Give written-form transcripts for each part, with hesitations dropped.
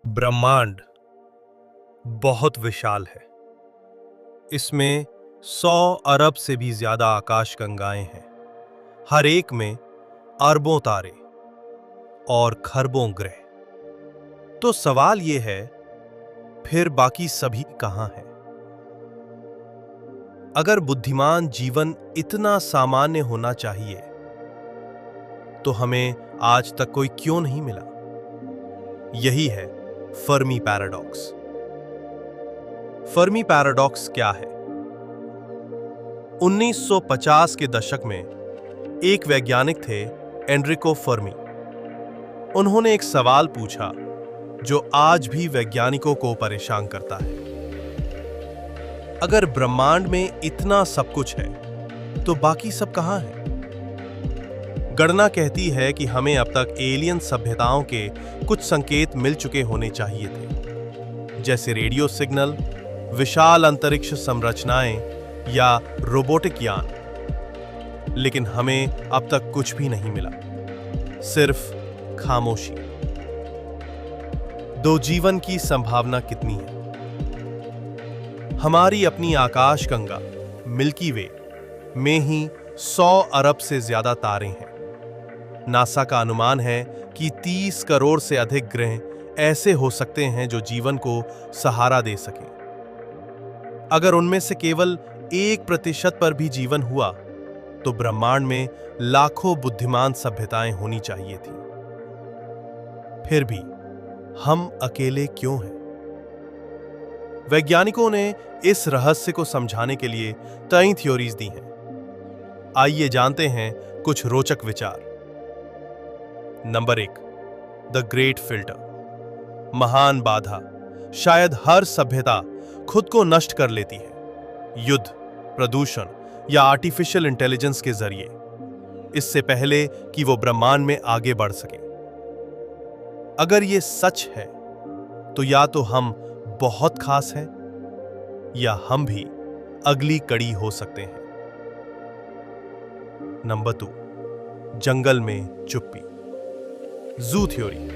ब्रह्मांड बहुत विशाल है। इसमें 100 अरब से भी ज्यादा आकाशगंगाएं हैं। हर एक में अरबों तारे और खरबों ग्रह। तो सवाल यह है, फिर बाकी सभी कहां हैं? अगर बुद्धिमान जीवन इतना सामान्य होना चाहिए, तो हमें आज तक कोई क्यों नहीं मिला? यही है फर्मी पैराडॉक्स। फर्मी पैराडॉक्स क्या है? 1950 के दशक में एक वैज्ञानिक थे, एनरिको फर्मी। उन्होंने एक सवाल पूछा जो आज भी वैज्ञानिकों को परेशान करता है। अगर ब्रह्मांड में इतना सब कुछ है, तो बाकी सब कहां है? गणना कहती है कि हमें अब तक एलियन सभ्यताओं के कुछ संकेत मिल चुके होने चाहिए थे, जैसे रेडियो सिग्नल, विशाल अंतरिक्ष संरचनाएं या रोबोटिक यान। लेकिन हमें अब तक कुछ भी नहीं मिला, सिर्फ खामोशी। दो जीवन की संभावना कितनी है? हमारी अपनी आकाशगंगा मिल्की वे में ही 100 अरब से ज्यादा तारे हैं। नासा का अनुमान है कि 30 करोड़ से अधिक ग्रह ऐसे हो सकते हैं जो जीवन को सहारा दे सकें। अगर उनमें से केवल 1% पर भी जीवन हुआ, तो ब्रह्मांड में लाखों बुद्धिमान सभ्यताएं होनी चाहिए थी। फिर भी हम अकेले क्यों हैं? वैज्ञानिकों ने इस रहस्य को समझाने के लिए कई थ्योरीज दी हैं। आइए जानते हैं कुछ रोचक विचार। Number 1, the great filter. महान बाधा। शायद हर सभ्यता खुद को नष्ट कर लेती है, युद्ध, प्रदूषण या आर्टिफिशियल इंटेलिजेंस के जरिए, इससे पहले कि वो ब्रह्मांड में आगे बढ़ सके। अगर ये सच है, तो या तो हम बहुत खास हैं, या हम भी अगली कड़ी हो सकते हैं। नंबर 2, जंगल में चुप्पी। जू थ्योरी।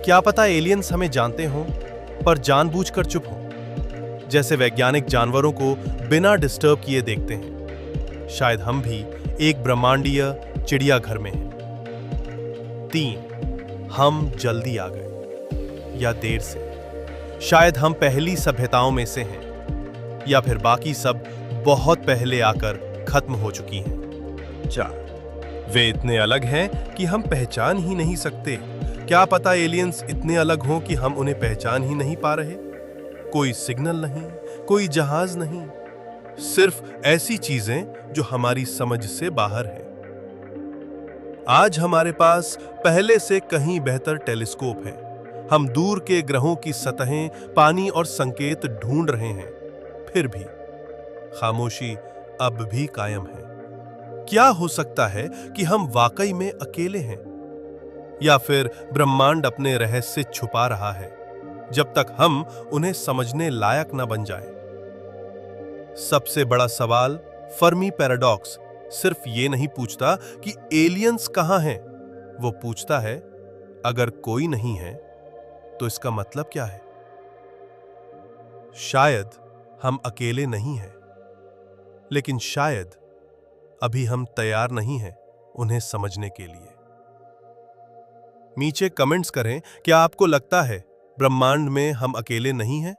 क्या पता एलियंस हमें जानते हों, पर जानबूझकर चुप हों। जैसे वैज्ञानिक जानवरों को बिना डिस्टर्ब किए देखते हैं, शायद हम भी एक ब्रह्मांडीय चिड़ियाघर में हैं। 3, हम जल्दी आ गए या देर से। शायद हम पहली सभ्यताओं में से हैं, या फिर बाकी सब बहुत पहले आकर खत्म हो चुकी हैं। 4, वे इतने अलग हैं कि हम पहचान ही नहीं सकते। क्या पता एलियंस इतने अलग हों कि हम उन्हें पहचान ही नहीं पा रहे। कोई सिग्नल नहीं, कोई जहाज नहीं, सिर्फ ऐसी चीजें जो हमारी समझ से बाहर हैं। आज हमारे पास पहले से कहीं बेहतर टेलीस्कोप है। हम दूर के ग्रहों की सतहें, पानी और संकेत ढूंढ रहे हैं। फिर भी खामोशी अब भी कायम है। क्या हो सकता है कि हम वाकई में अकेले हैं, या फिर ब्रह्मांड अपने रहस्य छुपा रहा है जब तक हम उन्हें समझने लायक न बन जाए? सबसे बड़ा सवाल, फर्मी पैराडॉक्स सिर्फ ये नहीं पूछता कि एलियंस कहां हैं, वो पूछता है, अगर कोई नहीं है तो इसका मतलब क्या है? शायद हम अकेले नहीं हैं, लेकिन शायद अभी हम तैयार नहीं हैं उन्हें समझने के लिए। नीचे कमेंट्स करें, क्या आपको लगता है ब्रह्मांड में हम अकेले नहीं हैं?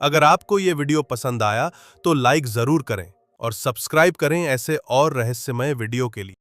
अगर आपको यह वीडियो पसंद आया तो लाइक जरूर करें और सब्सक्राइब करें ऐसे और रहस्यमय वीडियो के लिए।